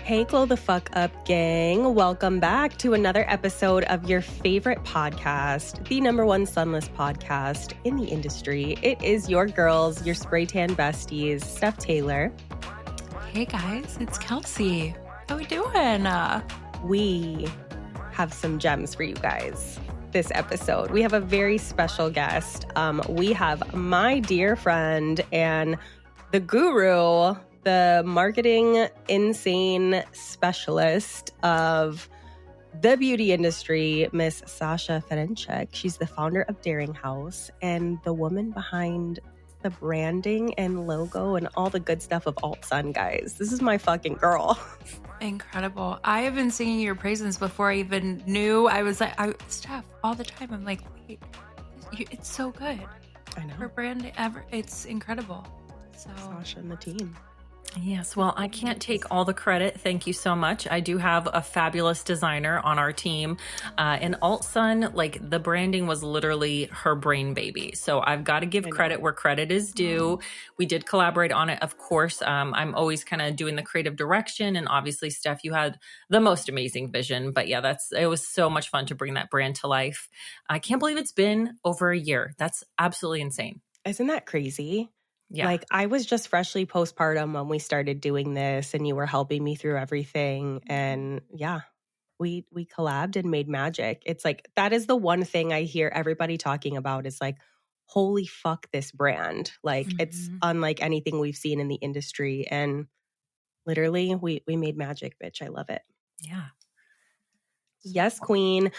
Hey, glow the fuck up gang. Welcome back to another episode of your favorite podcast, the #1 Sunless podcast in the industry. It is your girls, your spray tan besties, Steph Taylor. Hey guys, it's Kelsey. How we doing? We have some gems for you guys this episode. We have a very special guest. We have my dear friend and the guru, the marketing insane specialist of the beauty industry, Miss Sasha Fedunchak. She's the founder of Daring House and the woman behind the branding and logo and all the good stuff of Alt Sun, guys. This is my fucking girl. Incredible. I have been singing your praises before I even knew. I was like, Steph, all the time. I'm like, wait, it's so good. I know. Her branding, it's incredible. So Sasha and the team. Yes, well, I can't take all the credit. Thank you so much. I do have a fabulous designer on our team. And Alt Sun, like the branding was literally her brain baby. So I've got to give credit where credit is due. We did collaborate on it, of course. I'm always kind of doing the creative direction. And obviously, Steph, you had the most amazing vision. But yeah, it was so much fun to bring that brand to life. I can't believe it's been over a year. That's absolutely insane. Isn't that crazy? Yeah. Like I was just freshly postpartum when we started doing this and you were helping me through everything. And yeah, we collabed and made magic. It's like, that is the one thing I hear everybody talking about is like, holy fuck this brand. Like it's unlike anything we've seen in the industry. And literally we made magic, bitch. I love it. Yeah. Yes, queen.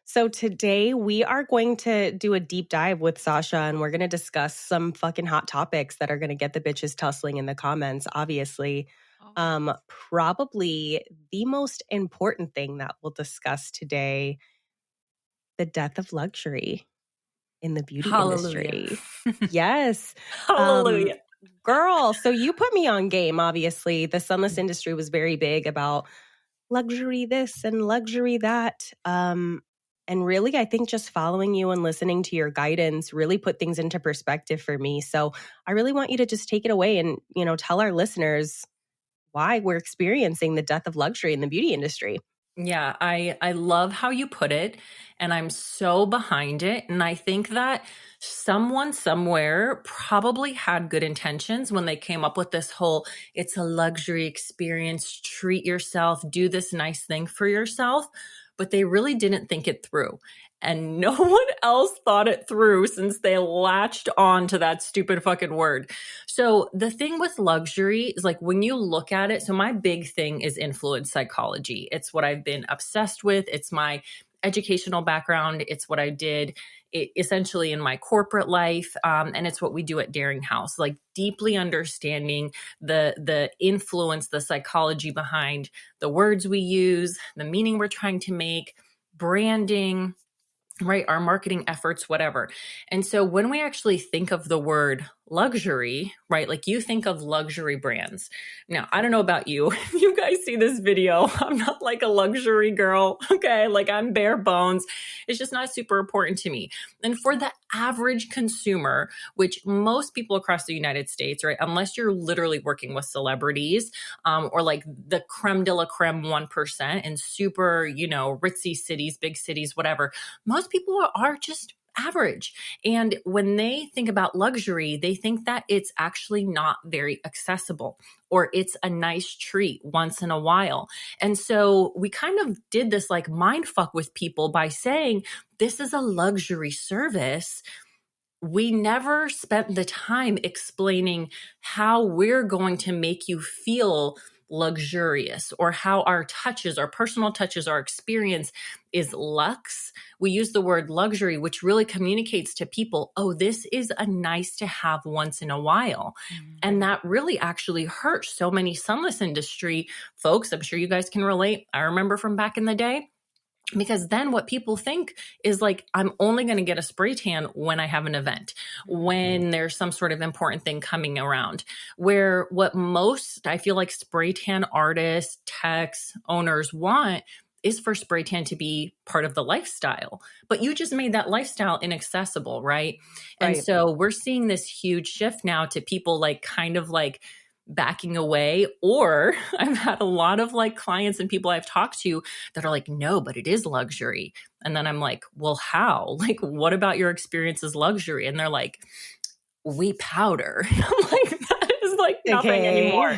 So today we are going to do a deep dive with Sasha and we're going to discuss some fucking hot topics that are going to get the bitches tussling in the comments, obviously. Probably the most important thing that we'll discuss today, the death of luxury in the beauty industry. Yes. Hallelujah. Girl, so you put me on game, obviously. The Sunless industry was very big about luxury this and luxury that. And really, I think just following you and listening to your guidance really put things into perspective for me. So I really want you to just take it away and, tell our listeners why we're experiencing the death of luxury in the beauty industry. Yeah, I love how you put it, and I'm so behind it. And I think that someone somewhere probably had good intentions when they came up with this whole, it's a luxury experience, treat yourself, do this nice thing for yourself. But they really didn't think it through. And no one else thought it through since they latched on to that stupid fucking word. So the thing with luxury is like when you look at it, so my big thing is influence psychology. It's what I've been obsessed with. It's my educational background. It's what I did essentially in my corporate life. And it's what we do at Daring House, like deeply understanding the influence, the psychology behind the words we use, the meaning we're trying to make, branding, right? Our marketing efforts, whatever. And so when we actually think of the word luxury, right? Like you think of luxury brands. Now, I don't know about you. If you guys see this video, I'm not like a luxury girl. Okay. Like I'm bare bones. It's just not super important to me. And for the average consumer, which most people across the United States, right? Unless you're literally working with celebrities, or like the creme de la creme 1% in super, ritzy cities, big cities, whatever. Most people are just average. And when they think about luxury, they think that it's actually not very accessible or it's a nice treat once in a while. And so we kind of did this like mind fuck with people by saying, this is a luxury service. We never spent the time explaining how we're going to make you feel luxurious or how our touches, our personal touches, our experience is luxe. We use the word luxury, which really communicates to people, oh, this is a nice to have once in a while. Mm-hmm. And that really actually hurt so many Sunless industry folks. I'm sure you guys can relate. I remember from back in the day. Because then what people think is like, I'm only going to get a spray tan when I have an event, when there's some sort of important thing coming around. Where what most, I feel like spray tan artists, techs, owners want is for spray tan to be part of the lifestyle, but you just made that lifestyle inaccessible, right? And Right. so we're seeing this huge shift now to people like kind of like backing away, or I've had a lot of like clients and people I've talked to that are like, no, but it is luxury. And then I'm like, well, how? Like, what about your experience as luxury? And they're like, we powder. I'm like, that is like nothing anymore,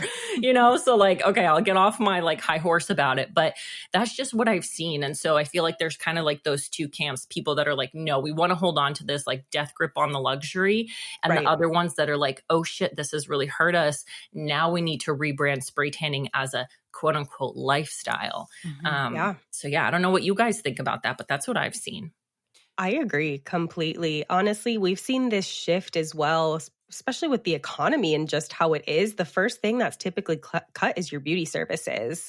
So like, okay, I'll get off my like high horse about it, but that's just what I've seen. And so I feel like there's kind of like those two camps, people that are like, no, we want to hold on to this like death grip on the luxury. And the other ones that are like, oh shit, this has really hurt us. Now we need to rebrand spray tanning as a quote unquote lifestyle. So yeah, I don't know what you guys think about that, but that's what I've seen. I agree completely. Honestly, we've seen this shift as well, especially with the economy and just how it is. The first thing that's typically cut is your beauty services.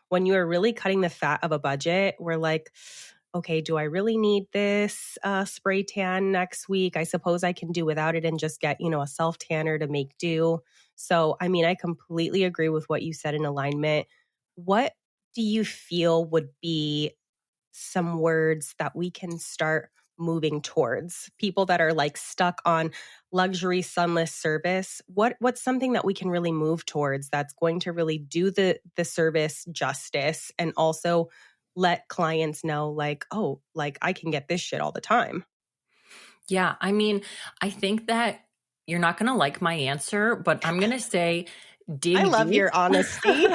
When you are really cutting the fat of a budget, we're like, okay, do I really need this spray tan next week? I suppose I can do without it and just get, a self tanner to make do. So, I mean, I completely agree with what you said in alignment. What do you feel would be some words that we can start moving towards? People that are like stuck on luxury sunless service, what's something that we can really move towards that's going to really do the service justice and also let clients know like, oh, like I can get this shit all the time? Yeah, I mean, I think that you're not going to like my answer, but I'm going to say dig I love deep. your honesty.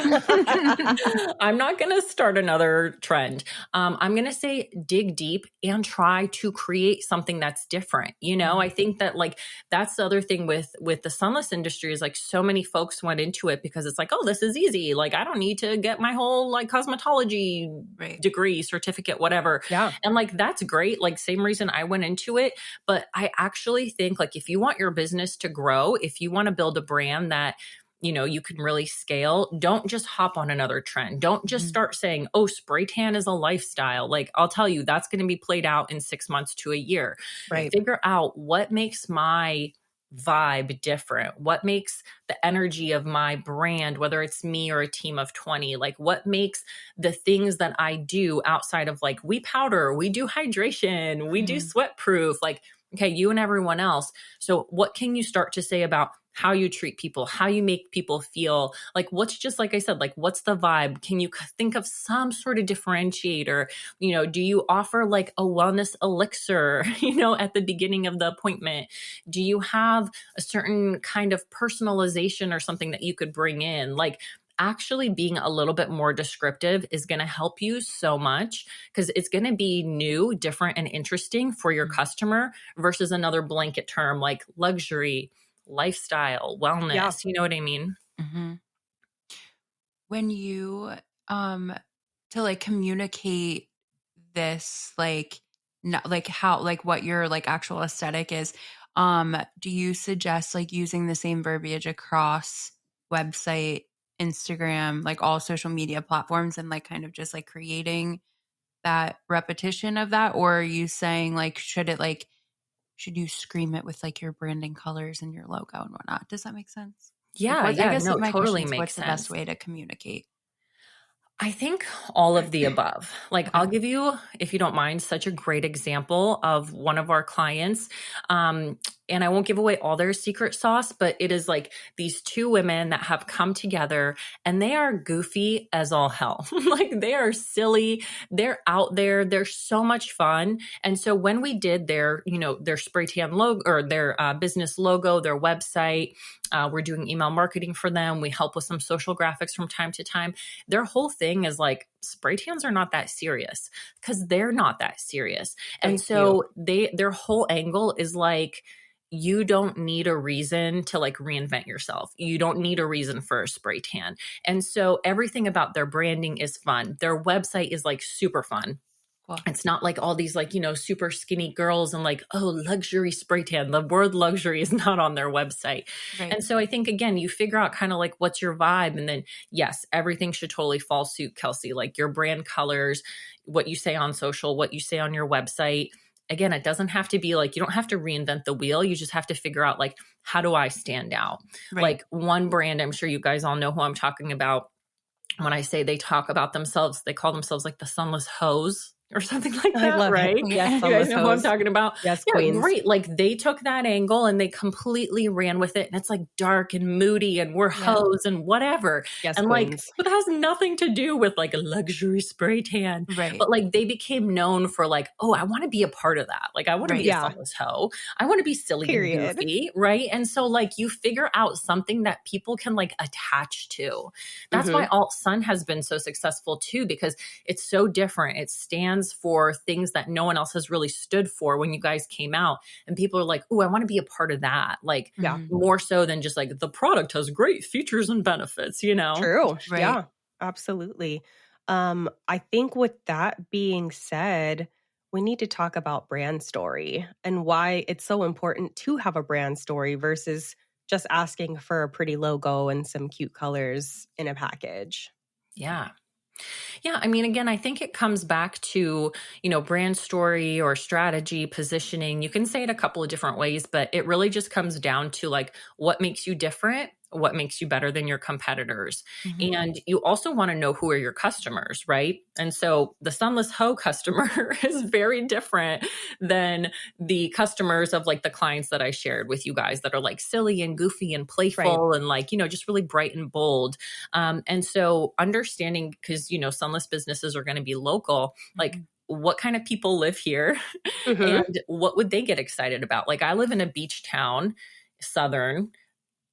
I'm not going to start another trend. I'm going to say dig deep and try to create something that's different. I think that like that's the other thing with the sunless industry is like so many folks went into it because it's like, oh, this is easy. Like I don't need to get my whole like cosmetology degree, certificate, whatever. Yeah. And like that's great. Like same reason I went into it. But I actually think like if you want your business to grow, if you want to build a brand that you can really scale, don't just hop on another trend. Don't just start saying, oh, spray tan is a lifestyle. Like I'll tell you, that's going to be played out in 6 months to a year. Right. Figure out what makes my vibe different. What makes the energy of my brand, whether it's me or a team of 20, like what makes the things that I do outside of like, we powder, we do hydration, we do sweat proof, like, okay, you and everyone else. So what can you start to say about how you treat people, how you make people feel? Like what's just like I said, like what's the vibe? Can you think of some sort of differentiator? Do you offer like a wellness elixir, at the beginning of the appointment? Do you have a certain kind of personalization or something that you could bring in? Like actually being a little bit more descriptive is going to help you so much because it's going to be new, different, and interesting for your customer versus another blanket term like luxury, lifestyle, wellness. Yeah. You know what I mean? When you to like communicate this, like not like how like what your like actual aesthetic is, do you suggest like using the same verbiage across website, Instagram, like all social media platforms, and like kind of just like creating that repetition of that? Or are you saying like should you scream it with like your branding colors and your logo and whatnot? Does that make sense? Yeah, I guess no, my totally question is, makes what's sense. the best way to communicate? I think all of the above. Like I'll give you, if you don't mind, such a great example of one of our clients. And I won't give away all their secret sauce, but it is like these two women that have come together and they are goofy as all hell. Like they are silly. They're out there. They're so much fun. And so when we did their spray tan logo or their business logo, their website, we're doing email marketing for them. We help with some social graphics from time to time. Their whole thing is like, spray tans are not that serious because they're not that serious. And so their whole angle is like, you don't need a reason to like reinvent yourself. You don't need a reason for a spray tan. And so everything about their branding is fun. Their website is like super fun. Cool. It's not like all these like, super skinny girls and like, oh, luxury spray tan. The word luxury is not on their website. Right. And so I think, again, you figure out kind of like what's your vibe. And then, yes, everything should totally fall suit, Kelsey, like your brand colors, what you say on social, what you say on your website. Again, it doesn't have to be like, you don't have to reinvent the wheel. You just have to figure out like, how do I stand out? Right. Like one brand, I'm sure you guys all know who I'm talking about. when I say they talk about themselves, they call themselves like the Sunless Hoes or something like I that, love right? it. Yes, You guys Sunless know who I'm Hoes. talking about? Yes, Yeah, queens. great. Like they took that angle and they completely ran with it. And it's like dark and moody and we're hoes and whatever. Yes, And like, queens. but it has nothing to do with like a luxury spray tan. Right. But like they became known for like, oh, I want to be a part of that. Like I want to Right. be a Yeah. Sunless hoe. I want to be silly Period. and goofy. Right. And so like you figure out something that people can like attach to. That's why Alt Sun has been so successful too, because it's so different. It stands for things that no one else has really stood for when you guys came out. And people are like, oh, I want to be a part of that. Like Yeah. more so than just like the product has great features and benefits, you know? True. Right. Yeah, absolutely. I think with that being said, we need to talk about brand story and why it's so important to have a brand story versus just asking for a pretty logo and some cute colors in a package. Yeah. Yeah. I mean, again, I think it comes back to, you know, brand story or strategy, positioning. You can say it a couple of different ways, but it really just comes down to like what makes you different, what makes you better than your competitors. And you also want to know who are your customers, right? And so the Sunless Hoe customer is very different than the customers of like the clients that I shared with you guys that are like silly and goofy and playful and like, you know, just really bright and bold. And so understanding, because, you know, Sunless businesses are going to be local, like what kind of people live here and what would they get excited about? Like I live in a beach town, Southern.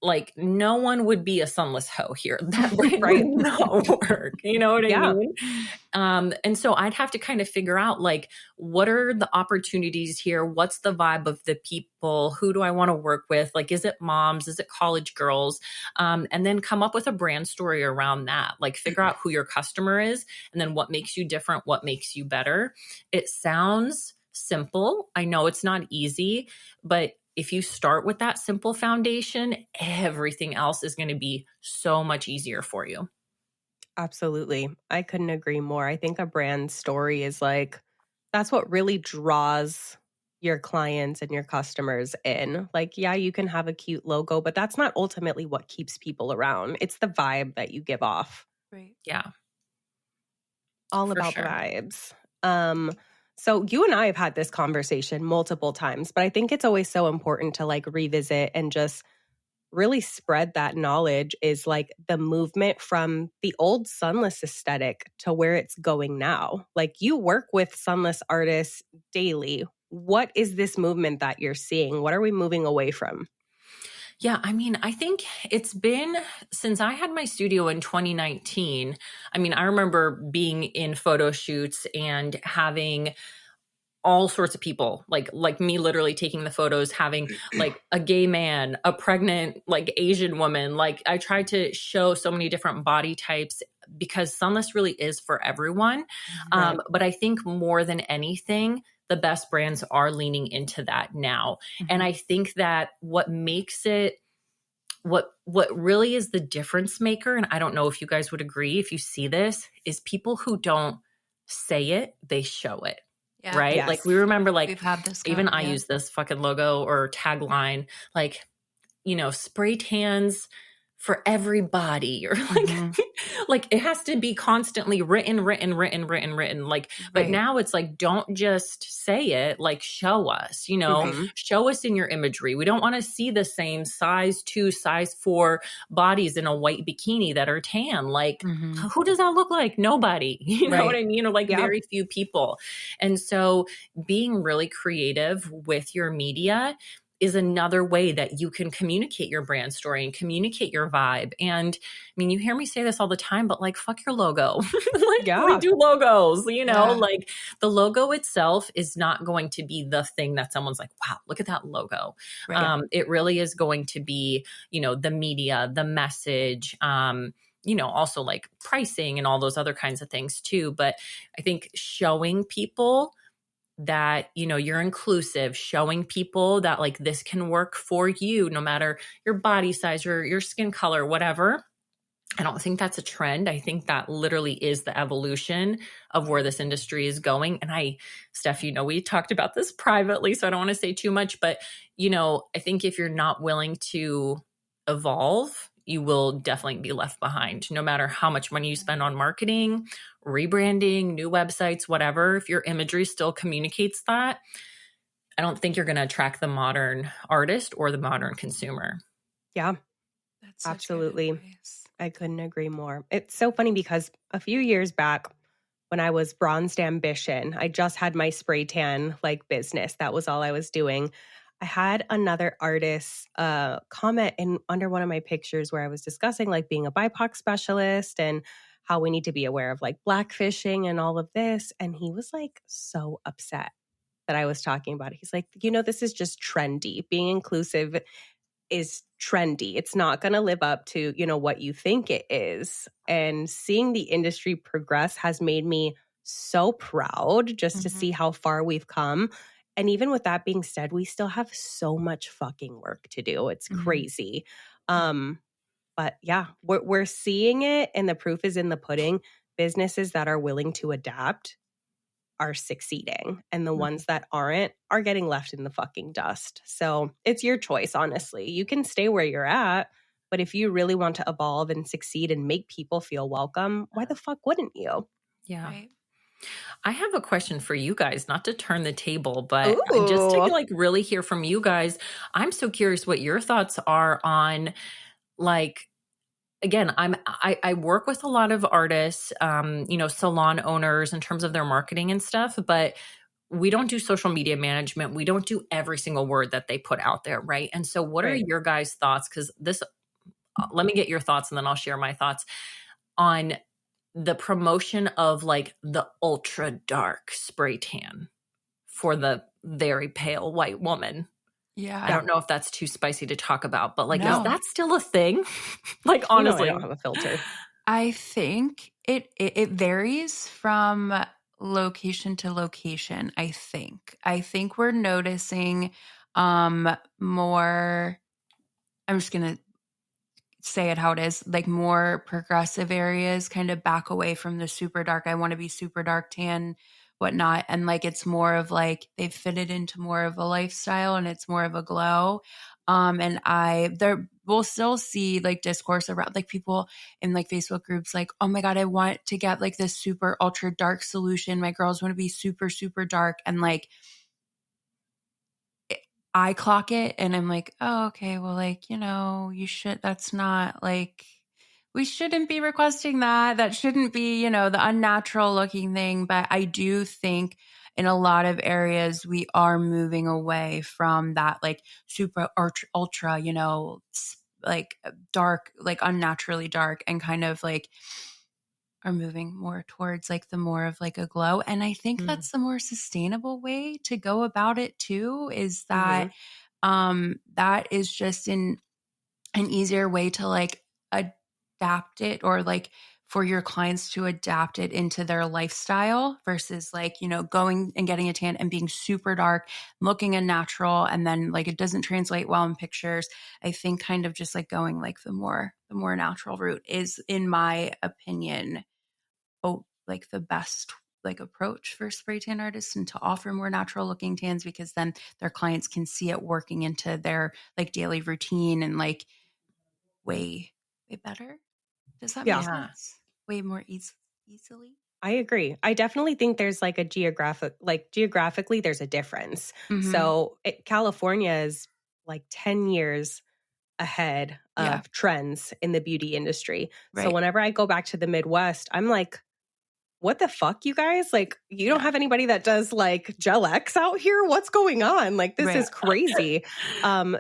Like no one would be a Sunless Hoe here. That would not work. You know what I mean? And so I'd have to kind of figure out like, what are the opportunities here? What's the vibe of the people? Who do I want to work with? Like, is it moms? Is it college girls? And then come up with a brand story around that. Like figure out who your customer is and then what makes you different, what makes you better. It sounds simple. I know it's not easy, but if you start with that simple foundation, everything else is going to be so much easier for you. Absolutely. I couldn't agree more. I think a brand story is like, that's what really draws your clients and your customers in. Like, yeah, you can have a cute logo, but that's not ultimately what keeps people around. It's the vibe that you give off. Right. Yeah. All For about sure. the vibes. So you and I have had this conversation multiple times, but I think it's always so important to like revisit and just really spread that knowledge is like the movement from the old Sunless aesthetic to where it's going now. Like you work with Sunless artists daily. What is this movement that you're seeing? What are we moving away from? Yeah, I mean, I think it's been since I had my studio in 2019. I mean, I remember being in photo shoots and having all sorts of people like me literally taking the photos, having like a gay man, a pregnant like Asian woman. Like I tried to show so many different body types because Sunless really is for everyone. But I think more than anything, the best brands are leaning into that now. And I think that what makes it what really is the difference maker, and I don't know if you guys would agree if you see this, is people who don't say it, they show it. Yeah. Right? Yes. Like we remember like We've had this even I yeah. use this fucking logo or tagline, like, you know, spray tans for everybody or like like it has to be constantly written like but now it's like don't just say it, like show us, you know, show us in your imagery. We don't want to see the same size 2 size 4 bodies in a white bikini that are tan. Like who does that look like? Nobody. You know what I mean? Or like very few people. And so being really creative with your media is another way that you can communicate your brand story and communicate your vibe. And I mean, you hear me say this all the time, but like, fuck your logo. Like we do logos, you know, like the logo itself is not going to be the thing that someone's like, wow, look at that logo. It really is going to be, you know, the media, the message, you know, also like pricing and all those other kinds of things too. But I think showing people that, you know, you're inclusive, showing people that like this can work for you, no matter your body size or your skin color, whatever. I don't think that's a trend. I think that literally is the evolution of where this industry is going. And Steph, you know, we talked about this privately, so I don't want to say too much, but, you know, I think if you're not willing to evolve, you will definitely be left behind. No matter how much money you spend on marketing, rebranding, new websites, whatever, if your imagery still communicates that, I don't think you're going to attract the modern artist or the modern consumer. Yeah, That's such good absolutely. advice. I couldn't agree more. It's so funny because a few years back when I was Bronzed Ambition, I just had my spray tan like business. That was all I was doing. I had another artist comment in under one of my pictures where I was discussing like being a BIPOC specialist and how we need to be aware of like blackfishing and all of this. And he was like so upset that I was talking about it. He's like, this is just trendy. Being inclusive is trendy. It's not going to live up to, what you think it is. And seeing the industry progress has made me so proud just to see how far we've come. And even with that being said, we still have so much fucking work to do. It's crazy. But yeah, we're seeing it and the proof is in the pudding. Businesses that are willing to adapt are succeeding and the ones that aren't are getting left in the fucking dust. So it's your choice, honestly. You can stay where you're at, but if you really want to evolve and succeed and make people feel welcome, why the fuck wouldn't you? Yeah. Right. I have a question for you guys, not to turn the table, but just to like really hear from you guys. I'm so curious what your thoughts are on like, again, I work with a lot of artists, salon owners in terms of their marketing and stuff, but we don't do social media management. We don't do every single word that they put out there. Right. And so what are your guys' thoughts? Because let me get your thoughts and then I'll share my thoughts on the promotion of like the ultra dark spray tan for the very pale white woman. Yeah. I don't know if that's too spicy to talk about, but like, No. is that still a thing? Like, honestly, I don't have a filter. I think it varies from location to location. I think we're noticing more. I'm just gonna say it how it is, like more progressive areas kind of back away from the super dark. I want to be super dark tan, whatnot. And like it's more of like they've fitted into more of a lifestyle and it's more of a glow. And we'll still see like discourse around like people in like Facebook groups like, oh my God, I want to get like this super ultra dark solution. My girls want to be super, super dark. And like I clock it and I'm like, oh, okay, well, like, that's not like, we shouldn't be requesting that. That shouldn't be, the unnatural looking thing. But I do think in a lot of areas, we are moving away from that like super ultra, like dark, like unnaturally dark and kind of like are moving more towards like the more of like a glow. And I think that's the more sustainable way to go about it too, is that that is just an easier way to like adapt it or like for your clients to adapt it into their lifestyle versus like, going and getting a tan and being super dark, looking unnatural, and then like it doesn't translate well in pictures. I think kind of just like going like the more natural route is, in my opinion, like the best like approach for spray tan artists and to offer more natural looking tans, because then their clients can see it working into their like daily routine and like way better. Does that make sense? Way more easily. I agree. I definitely think there's like a geographically there's a difference. So California is like 10 years ahead of trends in the beauty industry. Right. So whenever I go back to the Midwest, I'm like, what the fuck, you guys? Like, you don't have anybody that does like Gel X out here? What's going on? Like, this is crazy.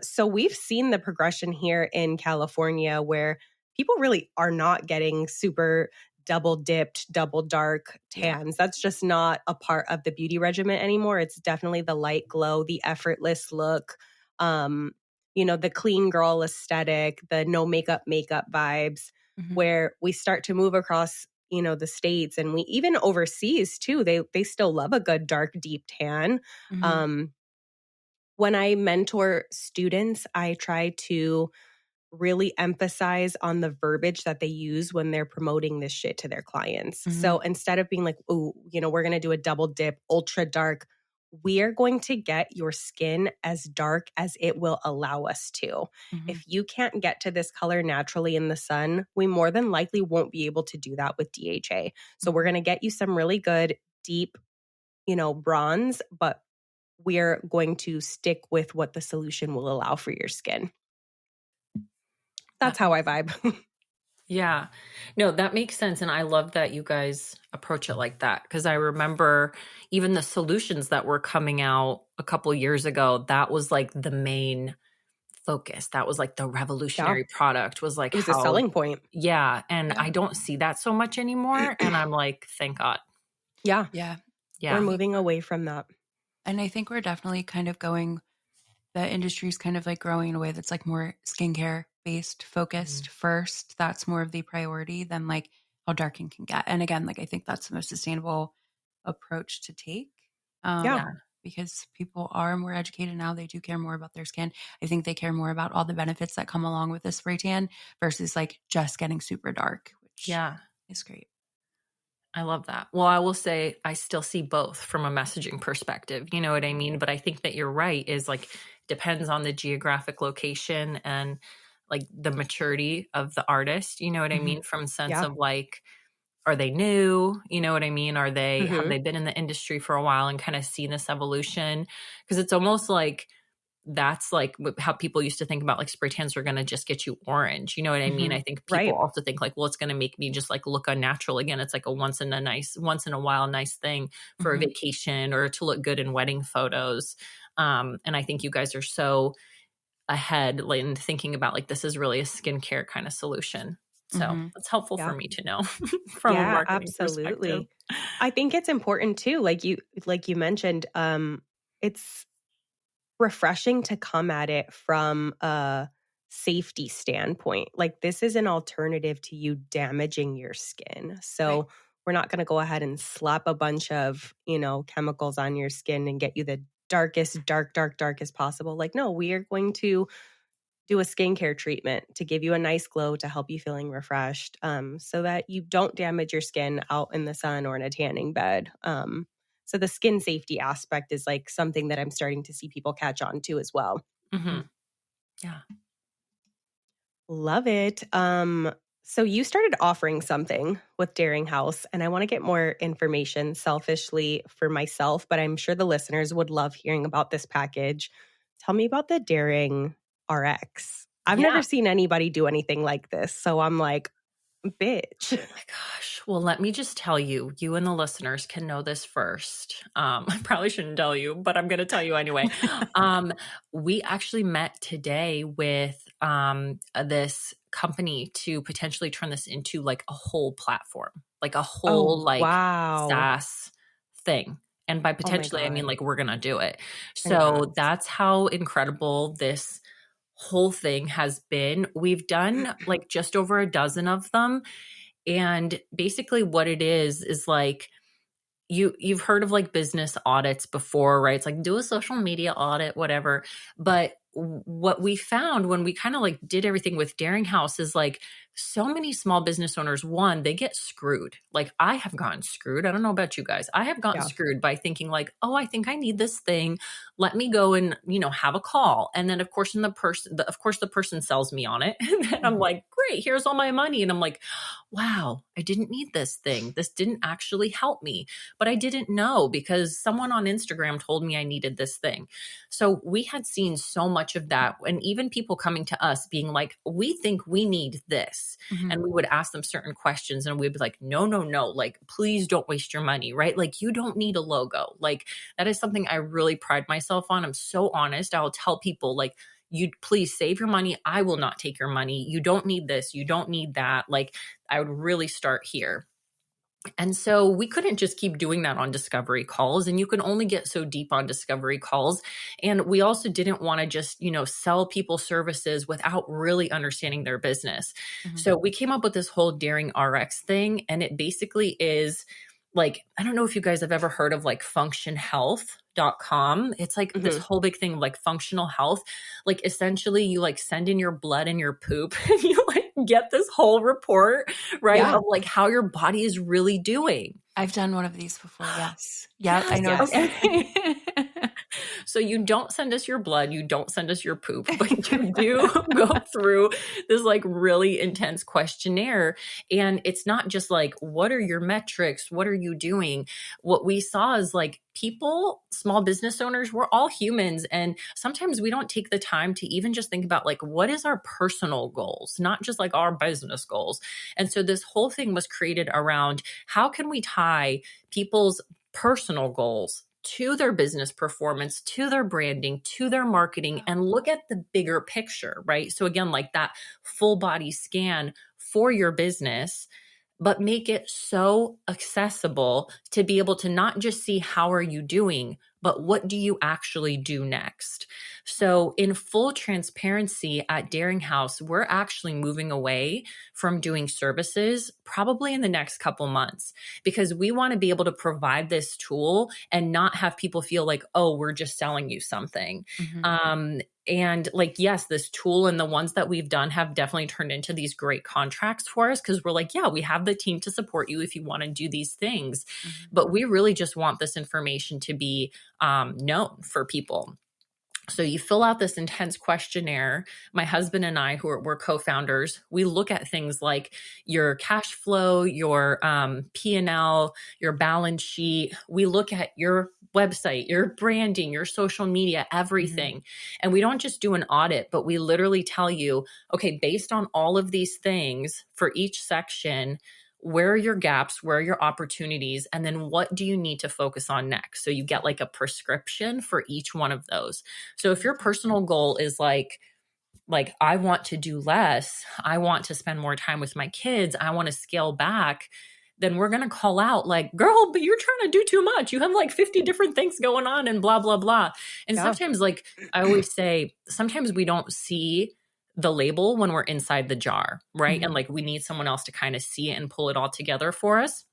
So we've seen the progression here in California where people really are not getting super double dipped, double dark tans. That's just not a part of the beauty regimen anymore. It's definitely the light glow, the effortless look, the clean girl aesthetic, the no makeup vibes, where we start to move across the States and we even overseas too. They still love a good dark, deep tan. When I mentor students, I try to really emphasize on the verbiage that they use when they're promoting this shit to their clients. So instead of being like, oh, we're going to do a double dip, ultra dark, we are going to get your skin as dark as it will allow us to. Mm-hmm. If you can't get to this color naturally in the sun, we more than likely won't be able to do that with DHA. So we're going to get you some really good, deep, bronze, but we're going to stick with what the solution will allow for your skin. That's how I vibe. Yeah. No, that makes sense. And I love that you guys approach it like that, because I remember even the solutions that were coming out a couple years ago, that was like the main focus. That was like the revolutionary product, was like it was a selling point. Yeah. And I don't see that so much anymore. And I'm like, thank God. Yeah. Yeah. Yeah. We're moving away from that. And I think we're definitely kind of going, the industry's kind of like growing in a way that's like more skincare based, focused first. That's more of the priority than like how dark it can get. And again, like I think that's the most sustainable approach to take. Because people are more educated now. They do care more about their skin. I think they care more about all the benefits that come along with a spray tan versus like just getting super dark, which is great. I love that. Well, I will say I still see both from a messaging perspective. You know what I mean? But I think that you're right, is like depends on the geographic location and like the maturity of the artist. You know what I mean? From sense of like, are they new? You know what I mean? Are they, have they been in the industry for a while and kind of seen this evolution? Because it's almost like, that's like how people used to think about like spray tans are going to just get you orange. You know what I mean? I think people also think like, well, it's going to make me just like look unnatural again. It's like a once in a while nice thing for a vacation or to look good in wedding photos. And I think you guys are so ahead in thinking about like, this is really a skincare kind of solution. So it's helpful for me to know from a marketing perspective. I think it's important too. Like you mentioned, it's refreshing to come at it from a safety standpoint. Like this is an alternative to you damaging your skin. So we're not going to go ahead and slap a bunch of, chemicals on your skin and get you the darkest, dark as possible. Like, no, we are going to do a skincare treatment to give you a nice glow, to help you feeling refreshed, so that you don't damage your skin out in the sun or in a tanning bed. So the skin safety aspect is like something that I'm starting to see people catch on to as well. Yeah. Love it. So you started offering something with Daring House, and I want to get more information selfishly for myself, but I'm sure the listeners would love hearing about this package. Tell me about the Daring RX. I've never seen anybody do anything like this. So I'm like, bitch. Oh my gosh. Well, let me just tell you, you and the listeners can know this first. I probably shouldn't tell you, but I'm going to tell you anyway. We actually met today with this company to potentially turn this into like a whole platform, like a whole SaaS thing. And by potentially, I mean like we're going to do it. So that's how incredible this whole thing has been. We've done like just over a dozen of them. And basically what it is like, you've heard of like business audits before, right? It's like do a social media audit, whatever. But what we found when we kind of like did everything with Daring House is like so many small business owners, one, they get screwed. Like I have gotten screwed. I don't know about you guys. I have gotten screwed by thinking like, oh, I think I need this thing. Let me go and, have a call. And then of course, the person sells me on it. And then I'm like, great, here's all my money. And I'm like, wow, I didn't need this thing. This didn't actually help me, but I didn't know because someone on Instagram told me I needed this thing. So we had seen so much of that. And even people coming to us being like, we think we need this. And we would ask them certain questions and we'd be like, no, like, please don't waste your money, right? Like you don't need a logo. Like that is something I really pride myself on. I'm so honest. I'll tell people like, you please save your money. I will not take your money. You don't need this. You don't need that. Like I would really start here. And so we couldn't just keep doing that on discovery calls, and you can only get so deep on discovery calls. And we also didn't want to just, sell people services without really understanding their business. So we came up with this whole Daring RX thing. And it basically is like, I don't know if you guys have ever heard of like functionhealth.com. It's like this whole big thing of like functional health. Like essentially you like send in your blood and your poop and you like get this whole report, right? Of like how your body is really doing. I've done one of these before. Yes. Yeah. I know. Okay. So you don't send us your blood, you don't send us your poop, but you do go through this like really intense questionnaire. And it's not just like, what are your metrics? What are you doing? What we saw is like people, small business owners, we're all humans. And sometimes we don't take the time to even just think about like, what is our personal goals, not just like our business goals. And so this whole thing was created around how can we tie people's personal goals to their business performance, to their branding, to their marketing, and look at the bigger picture, right? So again, like that full body scan for your business, but make it so accessible to be able to not just see how are you doing, but what do you actually do next? So in full transparency at Daring House, we're actually moving away from doing services probably in the next couple months, because we want to be able to provide this tool and not have people feel like, oh, we're just selling you something. And like, yes, this tool and the ones that we've done have definitely turned into these great contracts for us, because we're like, yeah, we have the team to support you if you want to do these things. But we really just want this information to be known for people. So you fill out this intense questionnaire. My husband and I, we're co-founders, we look at things like your cash flow, your P&L, your balance sheet. We look at your website, your branding, your social media, everything. And we don't just do an audit, but we literally tell you, okay, based on all of these things for each section, where are your gaps? Where are your opportunities? And then what do you need to focus on next? So you get like a prescription for each one of those. So if your personal goal is like I want to do less, I want to spend more time with my kids, I want to scale back, then we're going to call out like, girl, but you're trying to do too much. You have like 50 different things going on and blah, blah, blah. And sometimes, like I always say, sometimes we don't see the label when we're inside the jar, right? And like we need someone else to kind of see it and pull it all together for us.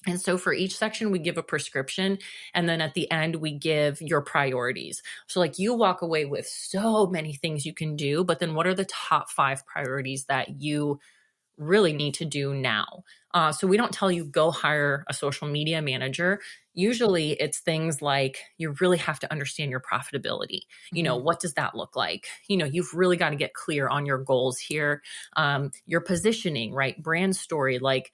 And so for each section, we give a prescription. And then at the end, we give your priorities. So like you walk away with so many things you can do, but then what are the top 5 priorities that you really need to do now? So we don't tell you go hire a social media manager. Usually it's things like you really have to understand your profitability. You know, what does that look like? You know, you've really got to get clear on your goals here. Your positioning, right? Brand story, like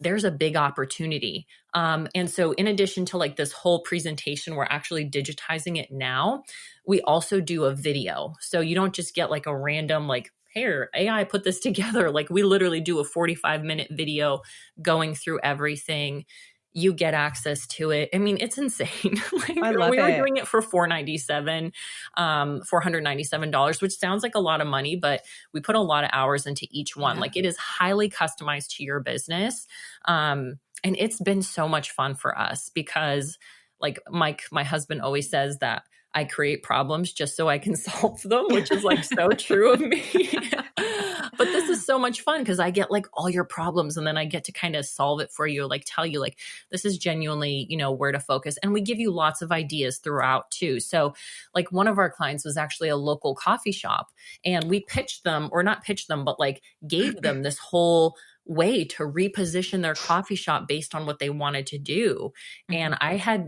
there's a big opportunity. And so in addition to like this whole presentation, we're actually digitizing it now. We also do a video. So you don't just get like a random like, here, AI put this together. Like we literally do a 45-minute video going through everything. You get access to it. I mean, it's insane. Like I love we were it. doing it for $497, which sounds like a lot of money, but we put a lot of hours into each one. Like it is highly customized to your business. And it's been so much fun for us because like Mike, my husband always says that I create problems just so I can solve them, which is like so true of me. But this is so much fun because I get like all your problems and then I get to kind of solve it for you, like tell you like, this is genuinely, you know, where to focus. And we give you lots of ideas throughout too. So like one of our clients was actually a local coffee shop and we pitched them, or not pitched them, but like gave them this whole way to reposition their coffee shop based on what they wanted to do. And I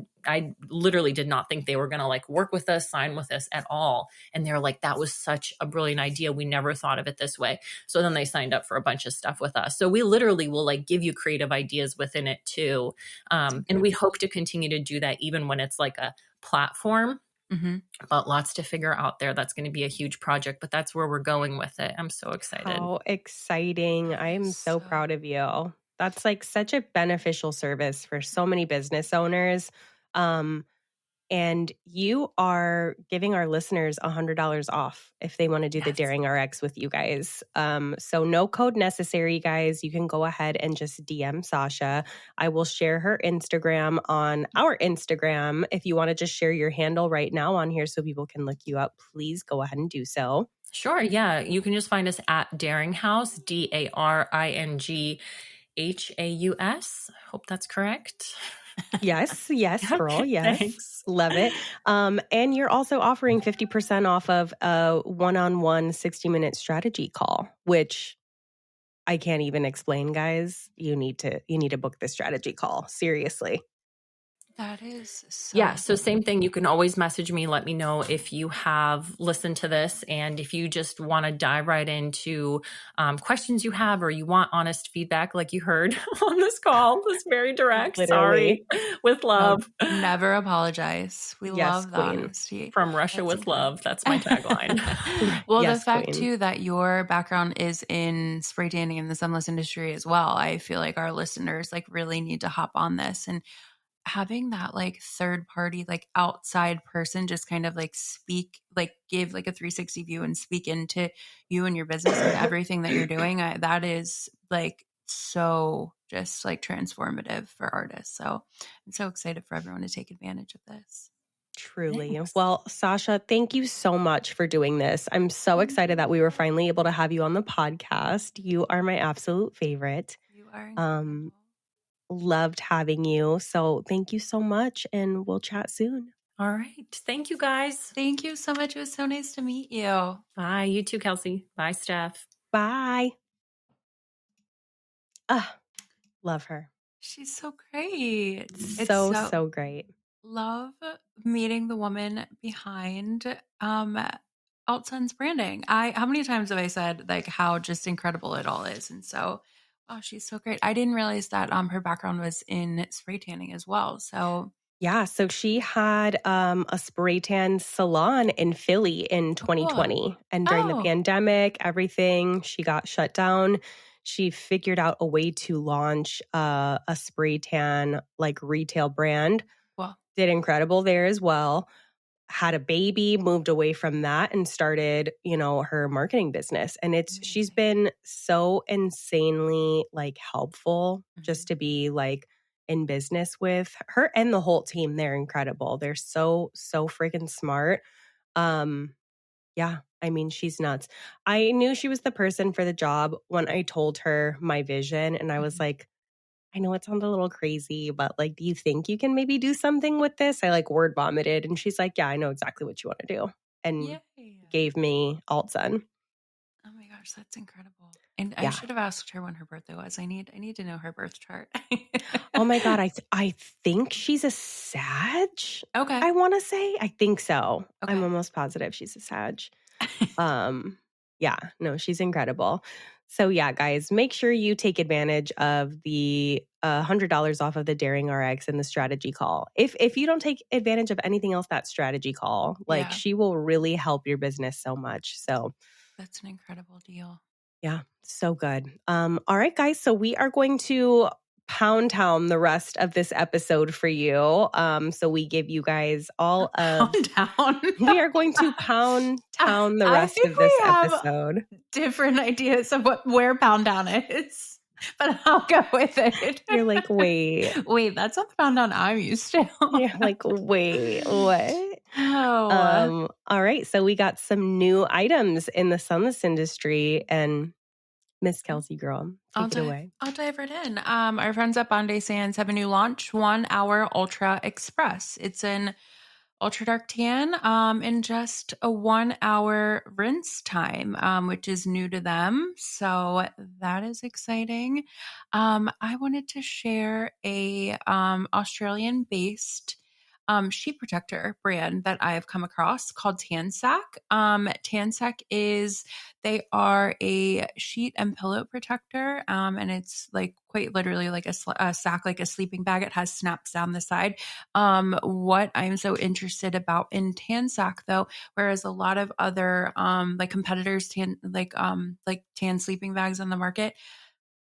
literally did not think they were going to like work with us, sign with us at all. And they're like, that was such a brilliant idea. We never thought of it this way. So then they signed up for a bunch of stuff with us. So we literally will like give you creative ideas within it too. And we hope to continue to do that even when it's like a platform. But lots to figure out there. That's going to be a huge project, but that's where we're going with it. I'm so excited. How exciting. I am so proud of you. That's like such a beneficial service for so many business owners. And you are giving our listeners $100 off if they want to do the Daring RX with you guys. So no code necessary, guys. You can go ahead and just DM Sasha. I will share her Instagram on our Instagram. If you want to just share your handle right now on here so people can look you up, please go ahead and do so. Sure. Yeah. You can just find us at Daring House, DaringHaus. Hope that's correct. Yes, girl. Okay, Yes. thanks. Love it. And you're also offering 50% off of a one-on-one 60-minute strategy call, which I can't even explain, guys. You need to book the strategy call. Seriously. That is so Yeah. So cool. same thing. You can always message me. Let me know if you have listened to this. And if you just want to dive right into questions you have, or you want honest feedback, like you heard on this call, it's very direct. Literally. Sorry. With love. Never apologize. We Yes, love the queen. honesty. From Russia That's with incredible. love. That's my tagline. Well, the Yes, fact queen. too that your background is in spray tanning in the sunless industry as well, I feel like our listeners like really need to hop on this, and having that like third party, like outside person just kind of like speak, like give like a 360 view and speak into you and your business and everything that you're doing. That is like so just like transformative for artists. So I'm so excited for everyone to take advantage of this. Truly. Thanks. Well, Sasha, thank you so much for doing this. I'm so excited that we were finally able to have you on the podcast. You are my absolute favorite. You are incredible. Loved having you. So thank you so much, and we'll chat soon. All right. Thank you guys. Thank you so much. It was so nice to meet you. Bye. You too, Kelsey. Bye, Steph. Bye. Love her. She's so great. So great. Love meeting the woman behind Altsun's branding. How many times have I said like how just incredible it all is? And so oh, she's so great. I didn't realize that her background was in spray tanning as well. So Yeah, so she had a spray tan salon in Philly in 2020. And during the Oh. pandemic, everything, she got shut down. She figured out a way to launch a spray tan like retail brand. Well, Did incredible there as well. Had a baby, moved away from that and started, her marketing business. And she's amazing. been so insanely like helpful just to be like in business with her and the whole team. They're incredible. They're so freaking smart. Yeah, I mean, she's nuts. I knew she was the person for the job when I told her my vision, and I was like, I know it sounds a little crazy, but like, do you think you can maybe do something with this? I like word vomited, and she's like, yeah, I know exactly what you want to do, and Yay. gave me Altsun. Oh my gosh, that's incredible. And I Yeah. should have asked her when her birthday was. I need to know her birth chart. Oh my God, I think she's a Sag. Okay. I want to say, I think so. Okay. I'm almost positive she's a Sag. Yeah, no, she's incredible. So yeah, guys, make sure you take advantage of the $100 off of the Daring RX and the strategy call. If you don't take advantage of anything else, that strategy call, like Yeah. she will really help your business so much. So That's an incredible deal. yeah, so good. All right, guys. So we are going to pound town the rest of this episode for you. So we give you guys all of Pound down. we are going to pound town the I rest think of this we have episode. different ideas of where pound down is, but I'll go with it. You're like, wait, that's not the pound down I'm used to. you're like, wait, what? Oh. All right. So we got some new items in the sunless industry, and Miss Kelsey girl, take it away. I'll dive right in. Our friends at Bondi Sands have a new launch, 1 Hour Ultra Express. It's an ultra dark tan in just a 1 hour rinse time, which is new to them. So that is exciting. I wanted to share a Australian based sheet protector brand that I've come across called Tansac. Tansac they are a sheet and pillow protector, and it's like quite literally like a sack, like a sleeping bag. It has snaps down the side. What I'm so interested about in Tansac though, whereas a lot of other like competitors tan sleeping bags on the market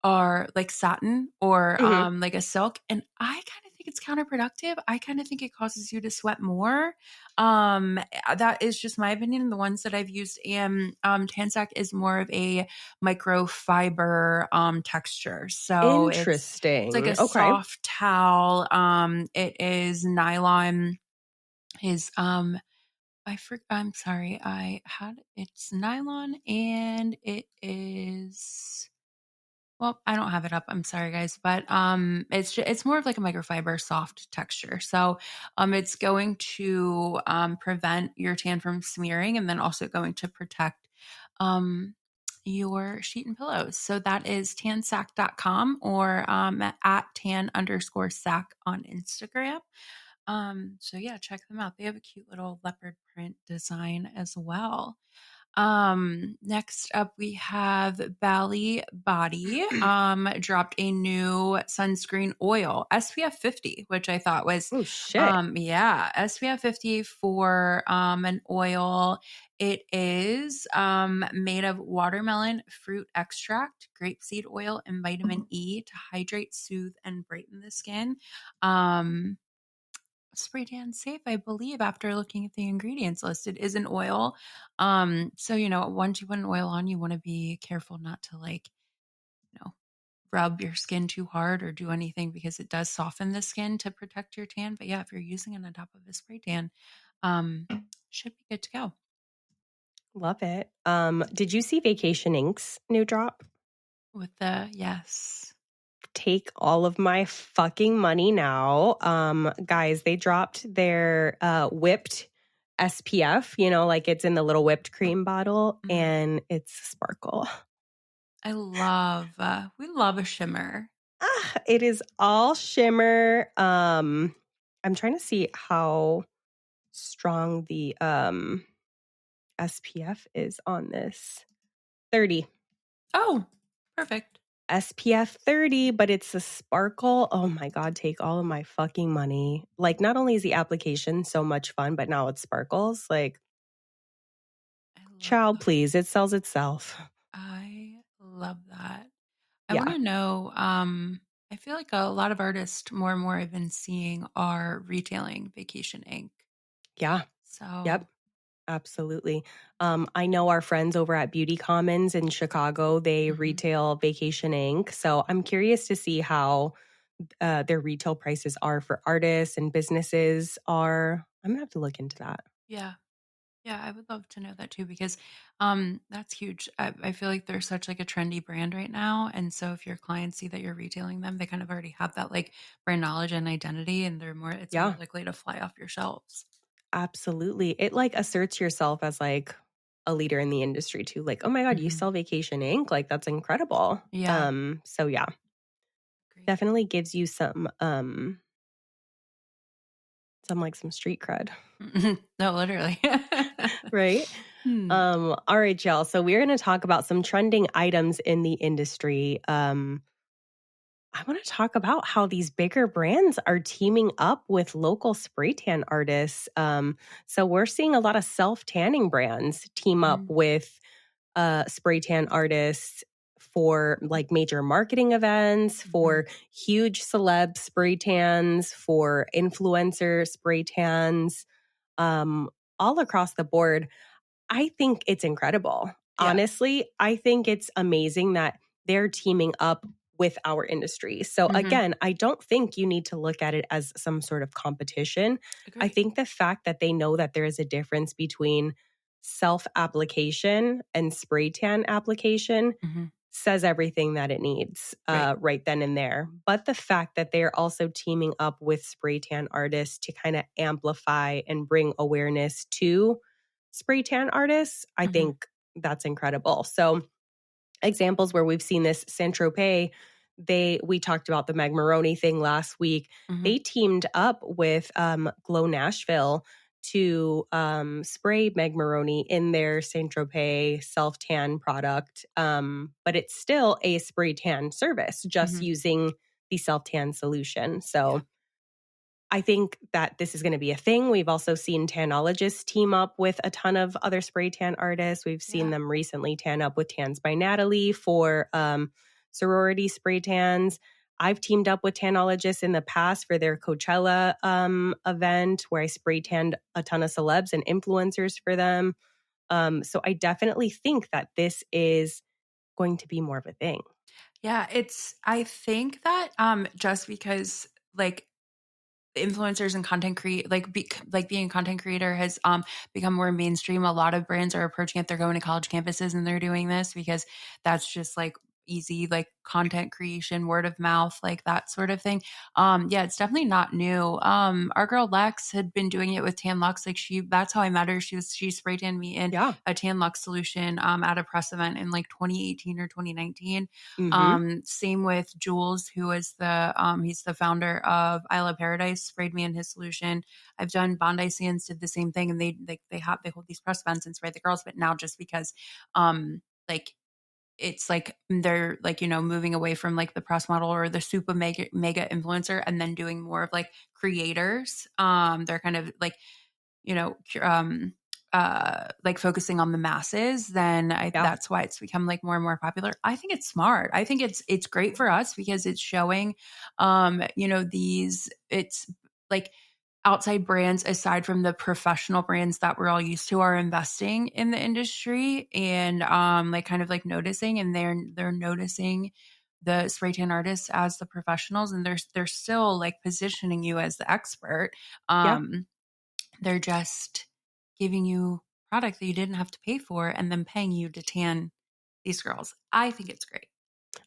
are like satin or Mhm. like a silk, and I kind of think it's counterproductive. I kind of think it causes you to sweat more. That is just my opinion. The ones that I've used, and Tansac is more of a microfiber texture, so it's like Interesting. a Okay. soft towel. It is nylon. I'm sorry. It's nylon, and it is. Well, I don't have it up. I'm sorry, guys, but it's more of like a microfiber soft texture. So it's going to prevent your tan from smearing, and then also going to protect your sheet and pillows. So that is tansack.com or at tan_sack on Instagram. So yeah, check them out. They have a cute little leopard print design as well. Next up we have Bally Body dropped a new sunscreen oil, SPF 50, which I thought was Oh shit. yeah, SPF 50 for an oil. It is made of watermelon fruit extract, grapeseed oil, and vitamin E to hydrate, soothe, and brighten the skin. Spray tan safe, I believe, after looking at the ingredients list. It is an oil. So once you put an oil on, you want to be careful not to rub your skin too hard or do anything because it does soften the skin to protect your tan. But yeah, if you're using it on top of a spray tan, should be good to go. Love it. Did you see Vacation Inc.'s new drop? With the yes. Take all of my fucking money now. Guys, they dropped their whipped SPF, like it's in the little whipped cream bottle, and it's sparkle. I love, we love a shimmer. It is all shimmer. I'm trying to see how strong the SPF is on this. 30. Oh, perfect. SPF 30, but it's a sparkle. Oh my God, take all of my fucking money. Like, not only is the application so much fun, but now it sparkles. Like, child, please. It sells itself. I love that. I Yeah. want to know, I feel like a lot of artists more and more I've been seeing are retailing Vacation Inc. Yeah. So, yep. Absolutely. I know our friends over at Beauty Commons in Chicago, they retail Vacation Inc. So I'm curious to see how their retail prices are for artists and businesses are. I'm going to have to look into that. Yeah. Yeah, I would love to know that too because that's huge. I feel like they're such like a trendy brand right now. And so if your clients see that you're retailing them, they kind of already have that like brand knowledge and identity and it's more likely to fly off your shelves. Absolutely. It like asserts yourself as like a leader in the industry too. Like, oh my God, you sell Vacation Inc. Like that's incredible. Yeah. So yeah. Great. Definitely gives you some street cred. No, literally. Right? All right, y'all. So we're going to talk about some trending items in the industry. I want to talk about how these bigger brands are teaming up with local spray tan artists. So we're seeing a lot of self-tanning brands team up with spray tan artists for like major marketing events, for huge celeb spray tans, for influencer spray tans, all across the board. I think it's incredible. Yeah. Honestly, I think it's amazing that they're teaming up with our industry. So again, I don't think you need to look at it as some sort of competition. Agreed. I think the fact that they know that there is a difference between self-application and spray tan application says everything that it needs right then and there. But the fact that they're also teaming up with spray tan artists to kind of amplify and bring awareness to spray tan artists, I think that's incredible. So examples where we've seen this, Saint-Tropez, we talked about the Meg Maroney thing last week. They teamed up with Glow Nashville to spray Meg Maroney in their Saint-Tropez self-tan product. But it's still a spray tan service, just using the self-tan solution. So I think that this is going to be a thing. We've also seen tanologists team up with a ton of other spray tan artists. We've seen them recently tan up with Tans by Natalie for sorority spray tans. I've teamed up with tanologists in the past for their Coachella event where I spray tanned a ton of celebs and influencers for them. So I definitely think that this is going to be more of a thing. Yeah, I think that just because like influencers and content create being a content creator has become more mainstream. A lot of brands are approaching it. They're going to college campuses and they're doing this because that's just like, easy, like content creation, word of mouth, like that sort of thing. Yeah, it's definitely not new. Our girl Lex had been doing it with Tan Lux. Like that's how I met her. She spray tanned me in Yeah. a Tan Lux solution at a press event in like 2018 or 2019. Mm-hmm. Same with Jules, who is he's the founder of Isle of Paradise, sprayed me in his solution. I've done Bondi Sands did the same thing, and they hold these press events and spray the girls. But now just because like it's like they're like, moving away from like the press model or the super mega influencer and then doing more of like creators. They're kind of like, you know, like focusing on the masses, then Yeah. that's why it's become like more and more popular. I think it's smart. I think it's great for us because it's showing, it's like outside brands aside from the professional brands that we're all used to are investing in the industry and like kind of like noticing, and they're noticing the spray tan artists as the professionals, and they're still like positioning you as the expert. Yeah. They're just giving you product that you didn't have to pay for and then paying you to tan these girls. I think it's great.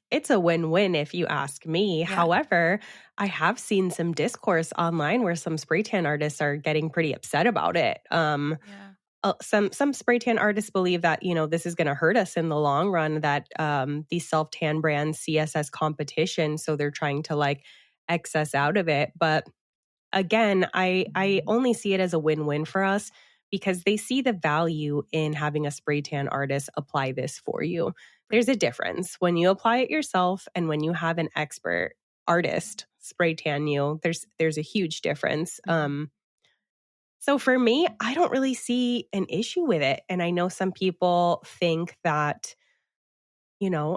It's a win-win if you ask me. Yeah. However, I have seen some discourse online where some spray tan artists are getting pretty upset about it. Yeah. Some spray tan artists believe that, this is going to hurt us in the long run, that these self-tan brands see us as competition, so they're trying to like X us out of it. But again, I only see it as a win-win for us because they see the value in having a spray tan artist apply this for you. There's a difference when you apply it yourself and when you have an expert artist spray tan you. There's a huge difference. Mhm. So for me, I don't really see an issue with it. And I know some people think that,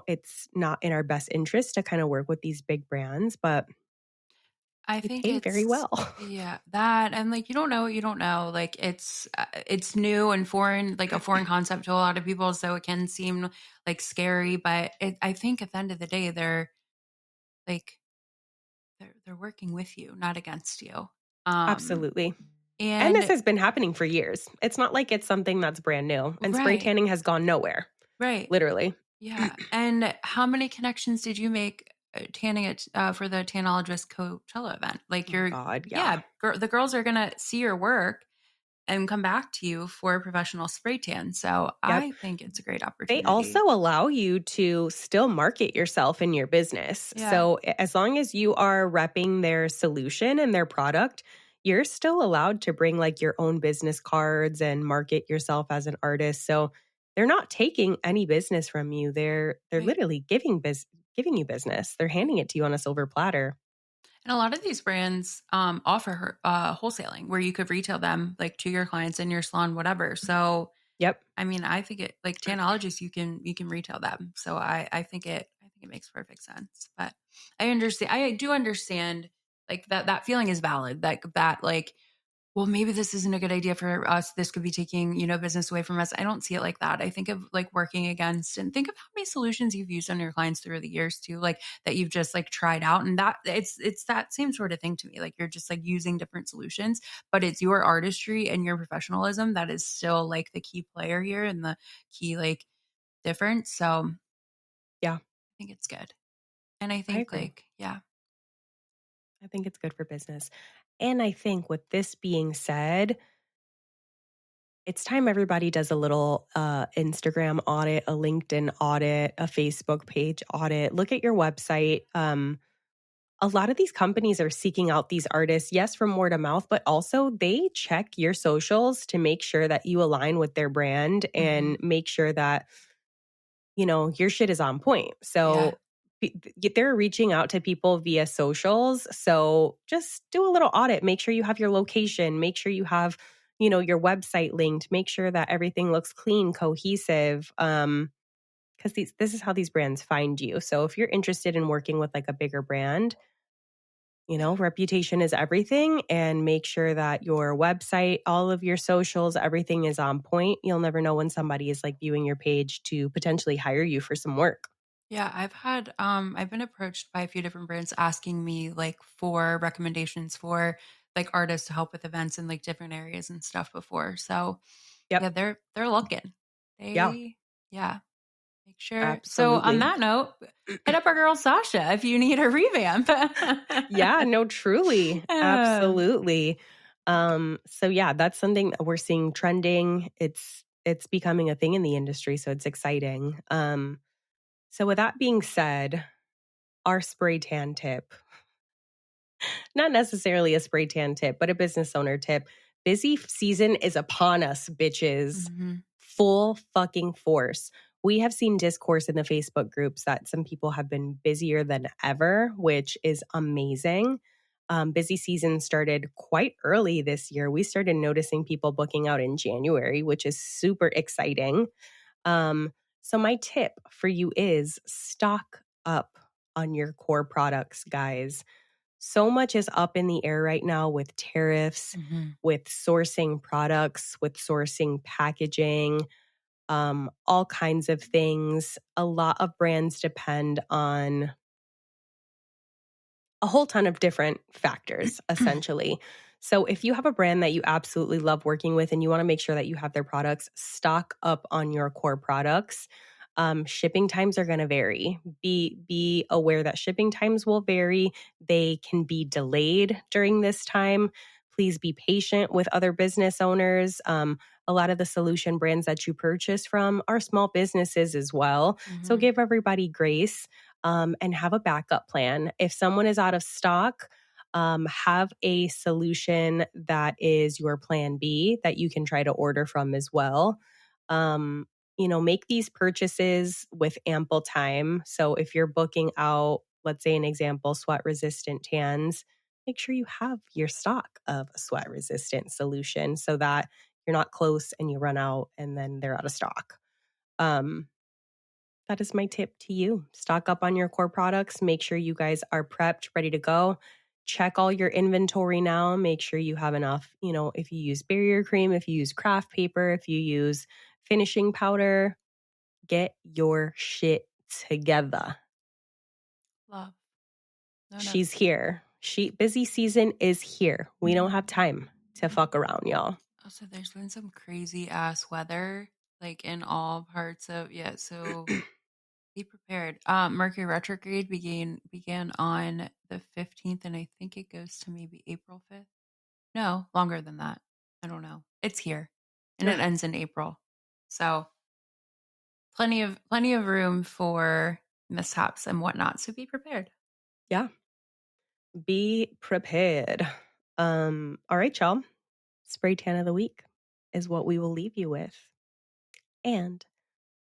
it's not in our best interest to kind of work with these big brands, but I they think pay very it's well. yeah, that and like you don't know what you don't know. Like it's new and foreign, like a foreign concept to a lot of people, so it can seem like scary. But I think at the end of the day, like they're working with you, not against you. Um, Absolutely. And this and has been happening for years. It's not like it's something that's brand new. And spray right, tanning has gone nowhere, right, literally. yeah. And how many connections did you make tanning it for the Tanologist Coachella event? Like Oh my God, yeah. yeah, the girls are gonna see your work and come back to you for a professional spray tan. So Yep. I think it's a great They also opportunity. allow you to still market yourself in your business. Yeah. So as long as you are repping their solution and their product, you're still allowed to bring like your own business cards and market yourself as an artist. So they're not taking any business from you. They're Right. literally giving you business. They're Right. handing it to you on a silver platter. And a lot of these brands offer wholesaling where you could retail them like to your clients in your salon, whatever. So Yep. I mean, I think it like Tanologists, you can retail them. So I think it makes perfect sense. But I do understand like that feeling is valid. That like, well, maybe this isn't a good idea for us. This could be taking, business away from us. I don't see it like that. I think of like working against and think of how many solutions you've used on your clients through the years too, like that you've just like tried out. And that it's that same sort of thing to me. Like you're just like using different solutions, but it's your artistry and your professionalism that is still like the key player here and the key like difference. So I Yeah, think it's good. And I I think agree. like, yeah, I think it's good for business. And I think with this being said, it's time everybody does a little Instagram audit, a LinkedIn audit, a Facebook page audit. Look at your website. A lot of these companies are seeking out these artists, yes, from word of mouth, but also they check your socials to make sure that you align with their brand hmm and make sure that your shit is on point. yeah, So they're reaching out to people via socials. So just do a little audit. Make sure you have your location. Make sure you have, your website linked. Make sure that everything looks clean, cohesive. Because this is how these brands find you. So if you're interested in working with like a bigger brand, yeah. reputation is everything, and make sure that your website, all of your socials, everything is on point. You'll never know when somebody is like viewing your page to potentially hire you for some work. Yeah, I've been approached by a few different brands asking me like for recommendations for like artists to help with events in like different areas and stuff before. So yeah, Yep. they're looking. Yeah. They yeah, Make sure. Absolutely. So on that note, hit up our girl Sasha if you need a revamp. Yeah, no, truly. Absolutely. So yeah, that's something that we're seeing trending. It's becoming a thing in the industry, so it's exciting. So with that being said, our spray tan tip, not necessarily a spray tan tip, but a business owner tip. Busy season is upon us, bitches. Mhm. Full fucking force. We have seen discourse in the Facebook groups that some people have been busier than ever, which is amazing. Busy season started quite early this year. We started noticing people booking out in January, which is super exciting. So my tip for you is stock up on your core products, guys. So much is up in the air right now with tariffs, Mhm. with sourcing products, with sourcing packaging, all kinds of things. A lot of brands depend on a whole ton of different factors, essentially. So if you have a brand that you absolutely love working with and you want to make sure that you have their products, stock up on your core products. Shipping times are going to vary. Be aware that shipping times will vary. They can be delayed during this time. Please be patient with other business owners. A lot of the solution brands that you purchase from are small businesses as well. So Mhm. give everybody grace. And have a backup plan. If someone is out of stock, have a solution that is your plan B that you can try to order from as well. Make these purchases with ample time. So if you're booking out, let's say an example, sweat resistant tans, make sure you have your stock of a sweat resistant solution so that you're not close and you run out and then they're out of stock. That is my tip to you. Stock up on your core products. Make sure you guys are prepped, ready to go. Check all your inventory now. Make sure you have enough, if you use barrier cream, if you use craft paper, if you use finishing powder, get your shit together. Love. No. She's here. Busy season is here. We don't have time to fuck around, y'all. Also, there's been some crazy ass weather, like in all parts of so be prepared. Mercury retrograde began on the 15th, and I think it goes to maybe April 5th. No, longer than that. I don't know. It's here, and it ends in April. So plenty of room for mishaps and whatnot. So be prepared. Yeah. Be prepared. All right, y'all. Spray tan of the week is what we will leave you with. And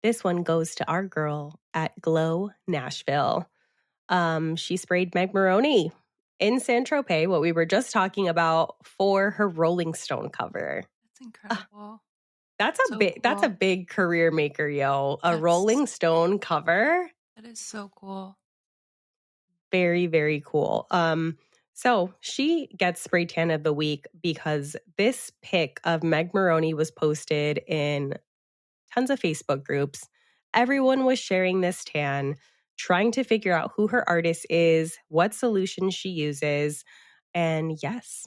this one goes to our girl at Glow Nashville. She sprayed Meg Maroney in Saint-Tropez, what we were just talking about, for her Rolling Stone cover. That's incredible. That's a Cool. big career maker, yo. Rolling Stone cover. That is so cool. Very, very cool. So she gets spray tan of the week because this pic of Meg Maroney was posted in tons of Facebook groups. Everyone was sharing this tan, trying to figure out who her artist is, what solution she uses. And yes,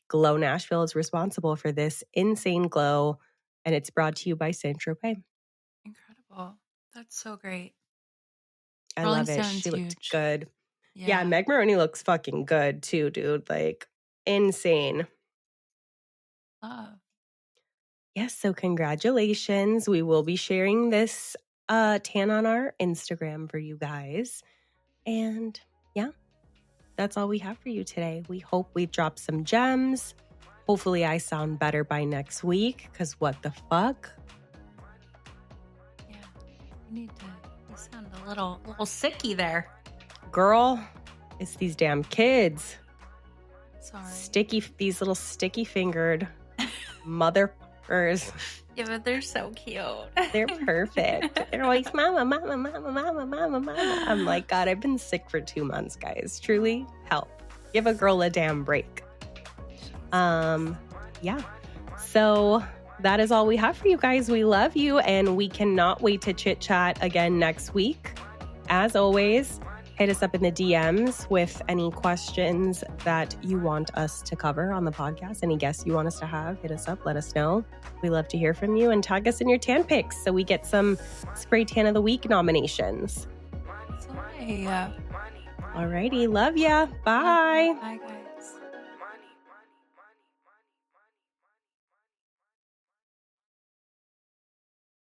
Glow Nashville is responsible for this insane glow. And it's brought to you by Saint-Tropez. Incredible. That's so great. I Rolling love it. Stone's She looked huge. good. Yeah, Meg Maroney looks fucking good too, dude. Like, insane. Love. Yes, so congratulations. We will be sharing this tan on our Instagram for you guys. And yeah, that's all we have for you today. We hope we've dropped some gems. Hopefully I sound better by next week, because what the fuck? Yeah, you sound a little sicky there. Girl, it's these damn kids. Sorry. These little sticky fingered motherfuckers. Yeah, but they're so cute. They're perfect. They're always, mama, mama, mama, mama, mama, mama. I'm like, God, I've been sick for 2 months, guys. Truly, help. Give a girl a damn break. Yeah. So that is all we have for you guys. We love you, and we cannot wait to chit chat again next week. As always, Hit us up in the DMs with any questions that you want us to cover on the podcast. Any guests you want us to have, hit us up, let us know. We love to hear from you, and tag us in your tan pics so we get some Spray Tan of the Week nominations. Sorry. Alrighty, love ya. Bye. Bye, guys.